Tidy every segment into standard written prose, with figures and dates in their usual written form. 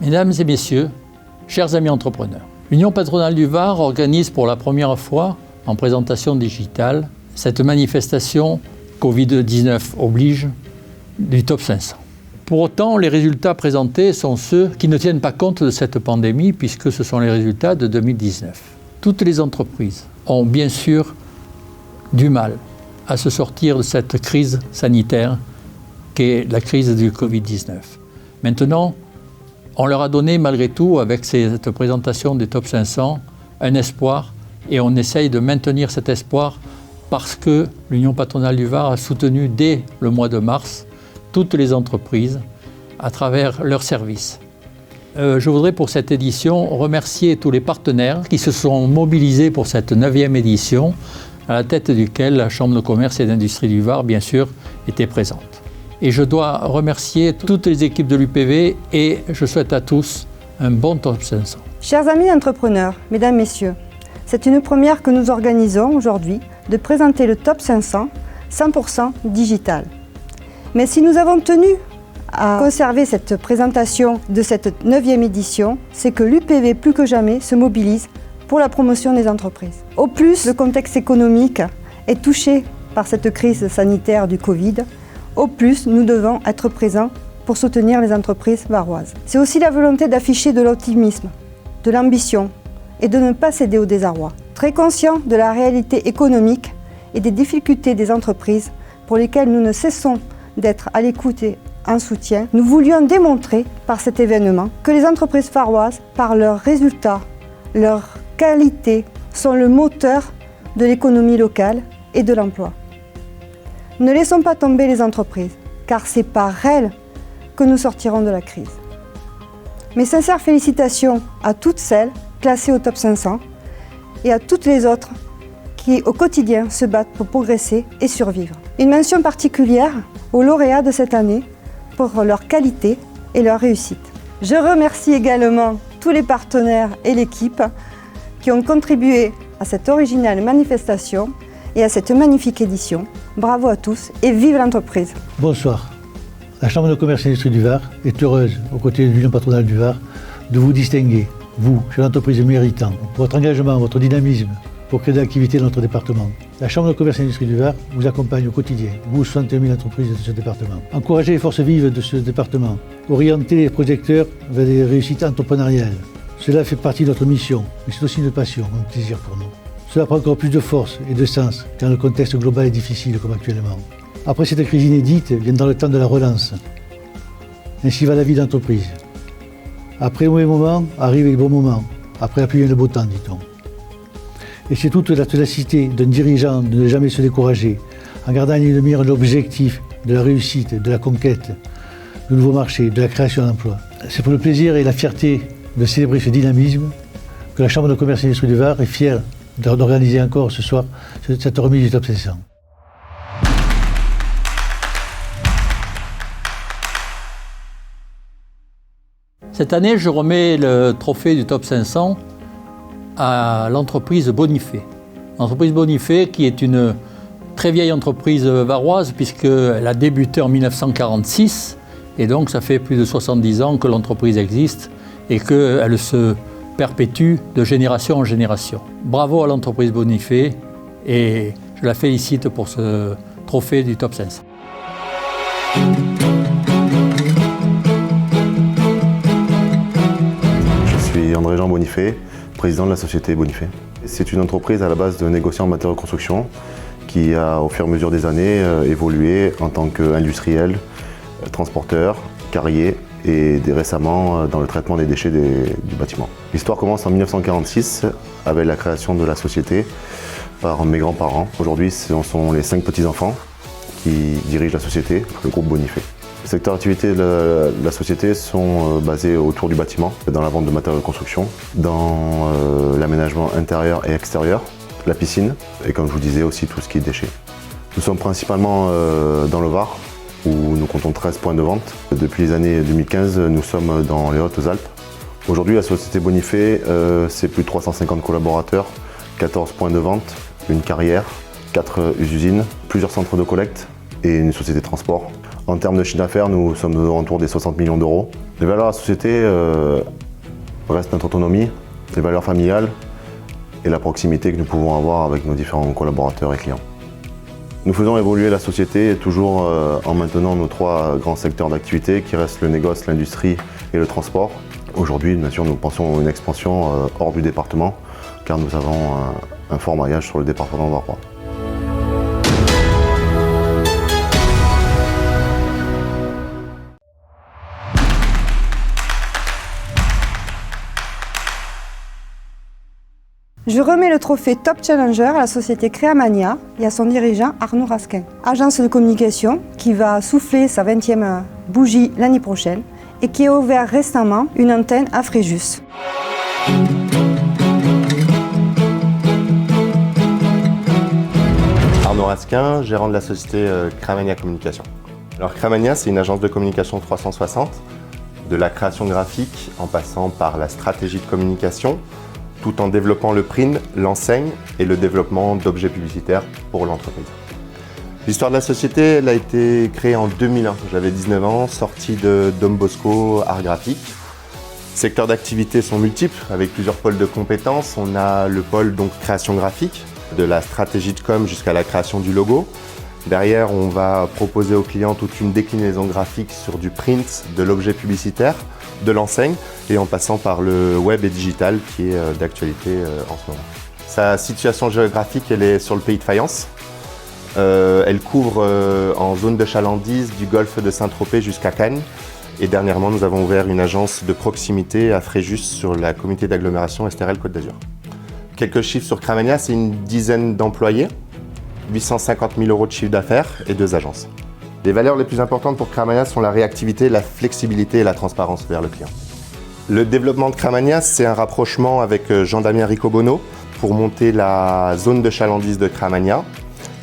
Mesdames et messieurs, chers amis entrepreneurs, l'Union patronale du Var organise pour la première fois, en présentation digitale, cette manifestation Covid-19 oblige du Top 500. Pour autant, les résultats présentés sont ceux qui ne tiennent pas compte de cette pandémie puisque ce sont les résultats de 2019. Toutes les entreprises ont bien sûr du mal à se sortir de cette crise sanitaire qu'est la crise du Covid-19. Maintenant, on leur a donné malgré tout, avec cette présentation des Top 500, un espoir et on essaye de maintenir cet espoir parce que l'Union patronale du Var a soutenu dès le mois de mars toutes les entreprises à travers leurs services. Je voudrais pour cette édition remercier tous les partenaires qui se sont mobilisés pour cette 9e édition, à la tête duquel la Chambre de commerce et d'industrie du Var, bien sûr, était présente. Et je dois remercier toutes les équipes de l'UPV et je souhaite à tous un bon Top 500. Chers amis entrepreneurs, mesdames, messieurs, c'est une première que nous organisons aujourd'hui de présenter le Top 500 100% digital. Mais si nous avons tenu à conserver cette présentation de cette 9e édition, c'est que l'UPV plus que jamais se mobilise pour la promotion des entreprises. Au plus, le contexte économique est touché par cette crise sanitaire du Covid. Au plus, nous devons être présents pour soutenir les entreprises varoises. C'est aussi la volonté d'afficher de l'optimisme, de l'ambition et de ne pas céder au désarroi. Très conscients de la réalité économique et des difficultés des entreprises pour lesquelles nous ne cessons d'être à l'écoute et en soutien, nous voulions démontrer par cet événement que les entreprises varoises, par leurs résultats, leur qualité, sont le moteur de l'économie locale et de l'emploi. Ne laissons pas tomber les entreprises, car c'est par elles que nous sortirons de la crise. Mes sincères félicitations à toutes celles classées au Top 500 et à toutes les autres qui, au quotidien, se battent pour progresser et survivre. Une mention particulière aux lauréats de cette année pour leur qualité et leur réussite. Je remercie également tous les partenaires et l'équipe qui ont contribué à cette originale manifestation et à cette magnifique édition. Bravo à tous et vive l'entreprise. Bonsoir. La Chambre de commerce et d'industrie du Var est heureuse, aux côtés de l'Union patronale du Var, de vous distinguer, vous, chef d'entreprise méritant, pour votre engagement, votre dynamisme, pour créer de l'activité dans notre département. La Chambre de commerce et d'industrie du Var vous accompagne au quotidien, vous, 61 000 entreprises de ce département. Encouragez les forces vives de ce département, orientez les projecteurs vers des réussites entrepreneuriales. Cela fait partie de notre mission, mais c'est aussi une passion, un plaisir pour nous. Cela prend encore plus de force et de sens quand le contexte global est difficile comme actuellement. Après cette crise inédite, viendra le temps de la relance. Ainsi va la vie d'entreprise. Après le mauvais moment, arrive le bon moment. Après la pluie vient le beau temps, dit-on. Et c'est toute la ténacité d'un dirigeant de ne jamais se décourager, en gardant à l'œil l'objectif de la réussite, de la conquête, de nouveaux marchés, de la création d'emplois. C'est pour le plaisir et la fierté de célébrer ce dynamisme que la Chambre de commerce et d'industrie du Var est fière d'organiser encore ce soir cette remise du Top 500. Cette année, je remets le trophée du Top 500 à l'entreprise Bonifay. L'entreprise Bonifay qui est une très vieille entreprise varoise puisqu'elle a débuté en 1946 et donc ça fait plus de 70 ans que l'entreprise existe et qu'elle se perpétue de génération en génération. Bravo à l'entreprise Bonifay et je la félicite pour ce trophée du Top 500. Je suis André-Jean Bonifay, président de la société Bonifay. C'est une entreprise à la base de négociants en matériaux de construction qui a au fur et à mesure des années évolué en tant qu'industriel, transporteur, carrier et récemment dans le traitement des déchets du bâtiment. L'histoire commence en 1946 avec la création de la société par mes grands-parents. Aujourd'hui, ce sont les 5 petits-enfants qui dirigent la société, le groupe Bonifay. Les secteurs d'activité de la société sont basés autour du bâtiment, dans la vente de matériaux de construction, dans l'aménagement intérieur et extérieur, la piscine et comme je vous disais aussi tout ce qui est déchets. Nous sommes principalement dans le Var, où nous comptons 13 points de vente. Depuis les années 2015, nous sommes dans les Hautes-Alpes. Aujourd'hui, la société Bonifay, c'est plus de 350 collaborateurs, 14 points de vente, une carrière, 4 usines, plusieurs centres de collecte et une société de transport. En termes de chiffre d'affaires, nous sommes autour des 60 millions d'euros Les valeurs de la société restent notre autonomie, les valeurs familiales et la proximité que nous pouvons avoir avec nos différents collaborateurs et clients. Nous faisons évoluer la société toujours en maintenant nos 3 grands secteurs d'activité qui restent le négoce, l'industrie et le transport. Aujourd'hui, bien sûr, nous pensons à une expansion hors du département car nous avons un fort maillage sur le département varois. Je remets le trophée Top Challenger à la société Créamania et à son dirigeant Arnaud Rasquin, agence de communication qui va souffler sa 20e bougie l'année prochaine et qui a ouvert récemment une antenne à Fréjus. Arnaud Rasquin, gérant de la société Créamania Communication. Alors Créamania, c'est une agence de communication 360, de la création graphique en passant par la stratégie de communication, tout en développant le print, l'enseigne et le développement d'objets publicitaires pour l'entreprise. L'histoire de la société, elle a été créée en 2001. J'avais 19 ans, sorti de Dom Bosco, art graphique. Secteurs d'activité sont multiples, avec plusieurs pôles de compétences. On a le pôle donc création graphique, de la stratégie de com jusqu'à la création du logo. Derrière, on va proposer aux clients toute une déclinaison graphique sur du print, de l'objet publicitaire, de l'enseigne et en passant par le web et digital qui est d'actualité en ce moment. Sa situation géographique, elle est sur le pays de Fayence. Elle couvre en zone de chalandise du golfe de Saint-Tropez jusqu'à Cannes. Et dernièrement, nous avons ouvert une agence de proximité à Fréjus sur la communauté d'agglomération Estérel Côte d'Azur. Quelques chiffres sur Créamania, c'est une dizaine d'employés, 850 000 € de chiffre d'affaires et 2 agences. Les valeurs les plus importantes pour Créamania sont la réactivité, la flexibilité et la transparence vers le client. Le développement de Créamania, c'est un rapprochement avec Jean-Damien Ricobono pour monter la zone de chalandise de Créamania.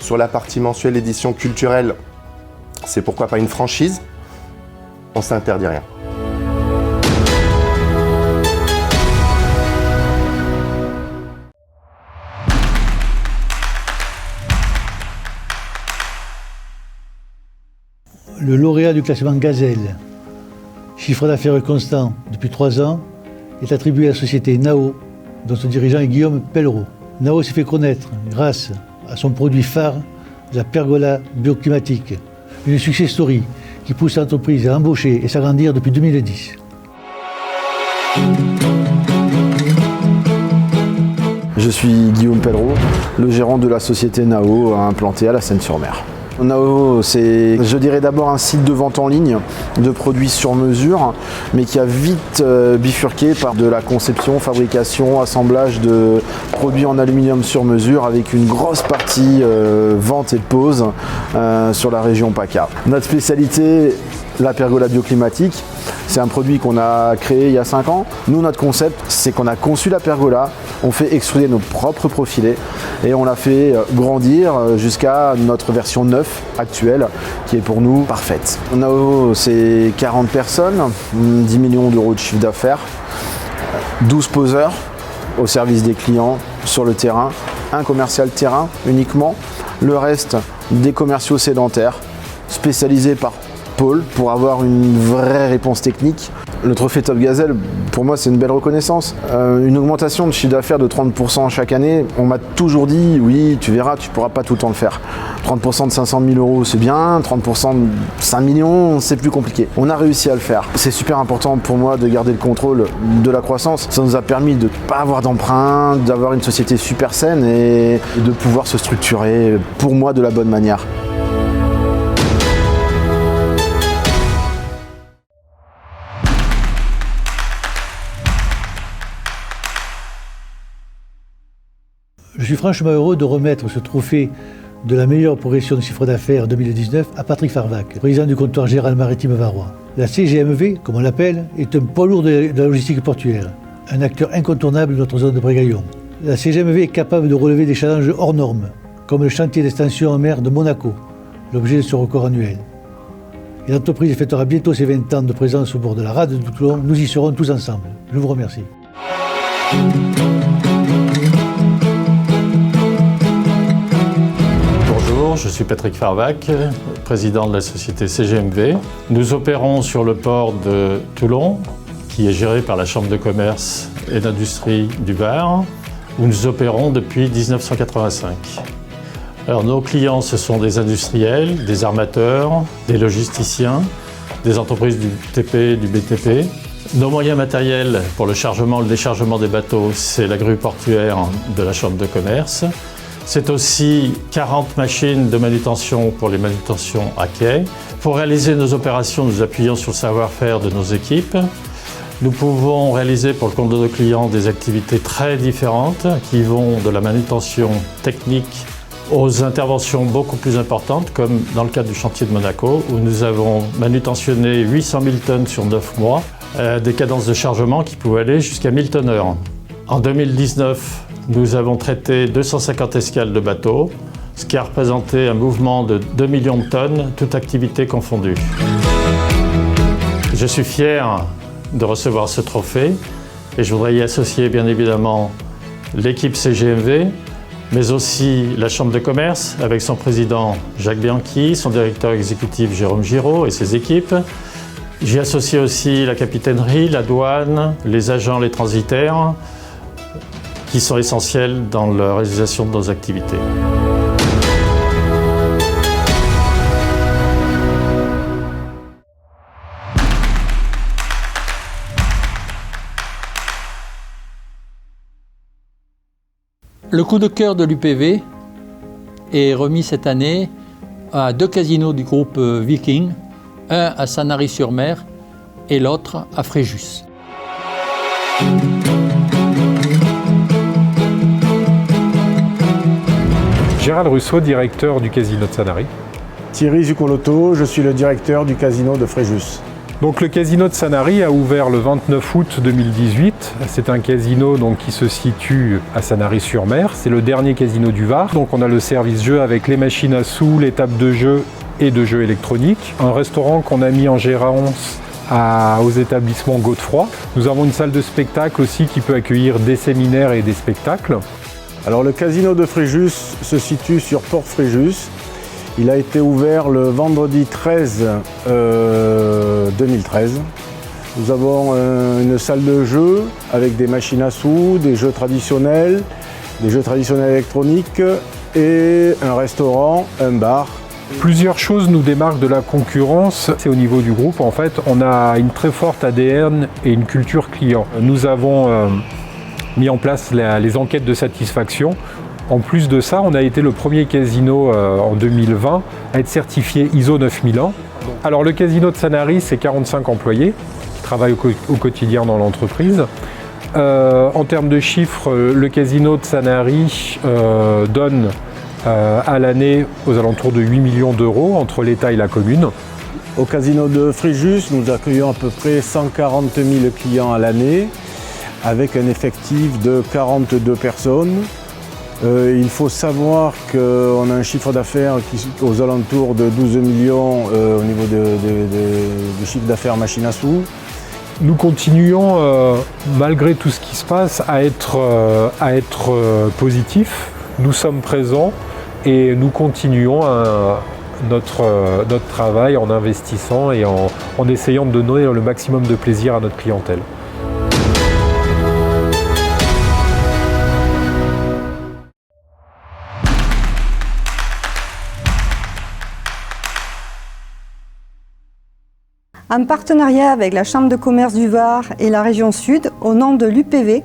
Sur la partie mensuelle édition culturelle, c'est pourquoi pas une franchise. On ne s'interdit rien. Le lauréat du classement Gazelle, chiffre d'affaires constant depuis 3 ans, est attribué à la société Nao, dont son dirigeant est Guillaume Pellereau. Nao s'est fait connaître grâce à son produit phare, la pergola bioclimatique, une success story qui pousse l'entreprise à embaucher et s'agrandir depuis 2010. Je suis Guillaume Pellereau, le gérant de la société Nao implantée à la Seine-sur-Mer. Nao, c'est, je dirais d'abord un site de vente en ligne de produits sur mesure, mais qui a vite bifurqué par de la conception, fabrication, assemblage de produits en aluminium sur mesure avec une grosse partie vente et pose sur la région PACA. Notre spécialité, la pergola bioclimatique, c'est un produit qu'on a créé il y a 5 ans. Nous, notre concept, c'est qu'on a conçu la pergola, on fait extruder nos propres profilés et on l'a fait grandir jusqu'à notre version 9 actuelle qui est pour nous parfaite. Nao, c'est 40 personnes, 10 millions d'euros de chiffre d'affaires, 12 poseurs au service des clients sur le terrain, un commercial terrain uniquement, le reste des commerciaux sédentaires spécialisés par pôle pour avoir une vraie réponse technique. Le trophée Top Gazelle, pour moi, c'est une belle reconnaissance. Une augmentation de chiffre d'affaires de 30% chaque année, on m'a toujours dit, oui, tu verras, tu ne pourras pas tout le temps le faire. 30% de 500 000 €, c'est bien, 30% de 5 millions, c'est plus compliqué. On a réussi à le faire. C'est super important pour moi de garder le contrôle de la croissance. Ça nous a permis de ne pas avoir d'emprunt, d'avoir une société super saine et de pouvoir se structurer, pour moi, de la bonne manière. Je suis franchement heureux de remettre ce trophée de la meilleure progression de chiffre d'affaires 2019 à Patrick Farvac, président du comptoir général maritime varois. La CGMV, comme on l'appelle, est un poids lourd de la logistique portuaire, un acteur incontournable de notre zone de Brégaillon. La CGMV est capable de relever des challenges hors normes, comme le chantier d'extension en mer de Monaco, l'objet de ce record annuel. Et l'entreprise fêtera bientôt ses 20 ans de présence au bord de la rade de Toulon. Nous y serons tous ensemble. Je vous remercie. Bonjour, je suis suis Patrick Farvac, président de la société CGMV. Nous opérons sur le port de Toulon, qui est géré par la Chambre de commerce et d'industrie du Var, où nous opérons depuis 1985. Alors, nos clients, ce sont des industriels, des armateurs, des logisticiens, des entreprises du TP, du BTP. Nos moyens matériels pour le chargement et le déchargement des bateaux, c'est la grue portuaire de la Chambre de commerce. C'est aussi 40 machines de manutention pour les manutentions à quai. Pour réaliser nos opérations, nous appuyons sur le savoir-faire de nos équipes. Nous pouvons réaliser pour le compte de nos clients des activités très différentes qui vont de la manutention technique aux interventions beaucoup plus importantes, comme dans le cadre du chantier de Monaco, où nous avons manutentionné 800 000 tonnes sur 9 mois, des cadences de chargement qui pouvaient aller jusqu'à 1000 tonnes/heure. En 2019, nous avons traité 250 escales de bateaux, ce qui a représenté un mouvement de 2 millions de tonnes, toute activité confondue. Je suis fier de recevoir ce trophée et je voudrais y associer bien évidemment l'équipe CGMV, mais aussi la Chambre de commerce avec son président Jacques Bianchi, son directeur exécutif Jérôme Giraud et ses équipes. J'y associe aussi la capitainerie, la douane, les agents, les transitaires, qui sont essentiels dans la réalisation de nos activités. Le coup de cœur de l'UPV est remis cette année à 2 casinos du groupe Viking, un à Sanary-sur-Mer et l'autre à Fréjus. Gérald Russo, directeur du casino de Sanary. Thierry Zucolotto, je suis le directeur du casino de Fréjus. Donc le casino de Sanary a ouvert le 29 août 2018. C'est un casino qui se situe à Sanary-sur-Mer. C'est le dernier casino du Var. Donc on a le service jeu avec les machines à sous, les tables de jeu et de jeux électroniques. Un restaurant qu'on a mis en gérance aux établissements Godefroy. Nous avons une salle de spectacle aussi qui peut accueillir des séminaires et des spectacles. Alors le casino de Fréjus se situe sur Port Fréjus. Il a été ouvert le vendredi 13 2013. Nous avons une salle de jeu avec des machines à sous, des jeux traditionnels électroniques et un restaurant, un bar. Plusieurs choses nous démarquent de la concurrence. C'est au niveau du groupe, en fait, on a une très forte ADN et une culture client. Nous avons mis en place les enquêtes de satisfaction. En plus de ça, on a été le premier casino en 2020 à être certifié ISO 9001. Alors le casino de Sanary, c'est 45 employés qui travaillent au quotidien dans l'entreprise. En termes de chiffres, le casino de Sanary donne à l'année aux alentours de 8 millions d'euros entre l'État et la commune. Au casino de Fréjus, nous accueillons à peu près 140 000 clients à l'année avec un effectif de 42 personnes. Il faut savoir qu'on a un chiffre d'affaires aux alentours de 12 millions au niveau du chiffre d'affaires machine à sous. Nous continuons, malgré tout ce qui se passe, à être positifs. Nous sommes présents et nous continuons notre travail en investissant et en essayant de donner le maximum de plaisir à notre clientèle. En partenariat avec la Chambre de commerce du Var et la région Sud, au nom de l'UPV,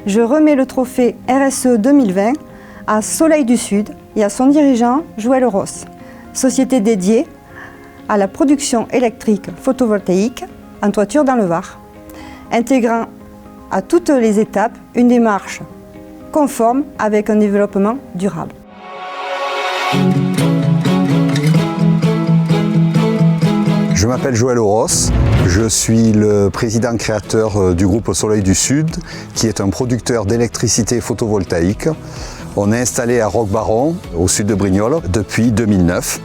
je remets le trophée RSE 2020 à Soleil du Sud et à son dirigeant Joël Ross, société dédiée à la production électrique photovoltaïque en toiture dans le Var, intégrant à toutes les étapes une démarche conforme avec un développement durable. Je m'appelle Joël Ross, je suis le président créateur du groupe Soleil du Sud, qui est un producteur d'électricité photovoltaïque. On est installé à Roquebaron, au sud de Brignoles, depuis 2009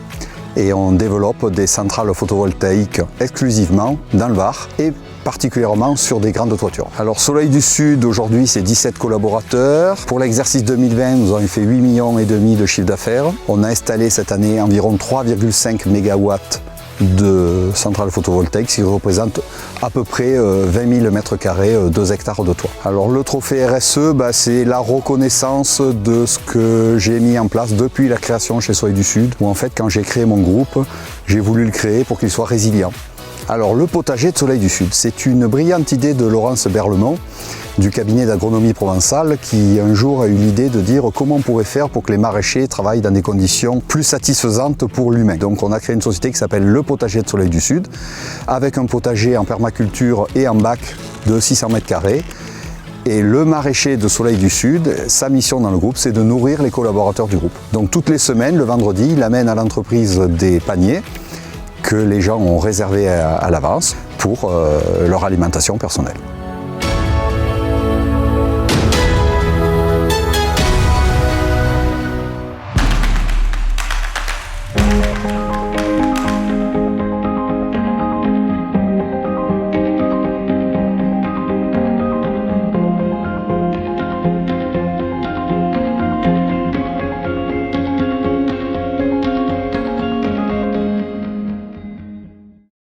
et on développe des centrales photovoltaïques exclusivement dans le Var et particulièrement sur des grandes toitures. Alors Soleil du Sud, aujourd'hui, c'est 17 collaborateurs. Pour l'exercice 2020, nous avons fait 8,5 millions de chiffre d'affaires. On a installé cette année environ 3,5 MW de centrales photovoltaïques, ce qui représente à peu près 20 000 m², 2 hectares de toit. Alors le trophée RSE, c'est la reconnaissance de ce que j'ai mis en place depuis la création chez Soleil du Sud, où en fait quand j'ai créé mon groupe, j'ai voulu le créer pour qu'il soit résilient. Alors le potager de Soleil du Sud, c'est une brillante idée de Laurence Berlemont, du cabinet d'agronomie provençal, qui un jour a eu l'idée de dire comment on pourrait faire pour que les maraîchers travaillent dans des conditions plus satisfaisantes pour l'humain. Donc on a créé une société qui s'appelle le potager de Soleil du Sud, avec un potager en permaculture et en bac de 600 m². Et le maraîcher de Soleil du Sud, sa mission dans le groupe, c'est de nourrir les collaborateurs du groupe. Donc toutes les semaines, le vendredi, il amène à l'entreprise des paniers que les gens ont réservés à l'avance pour leur alimentation personnelle.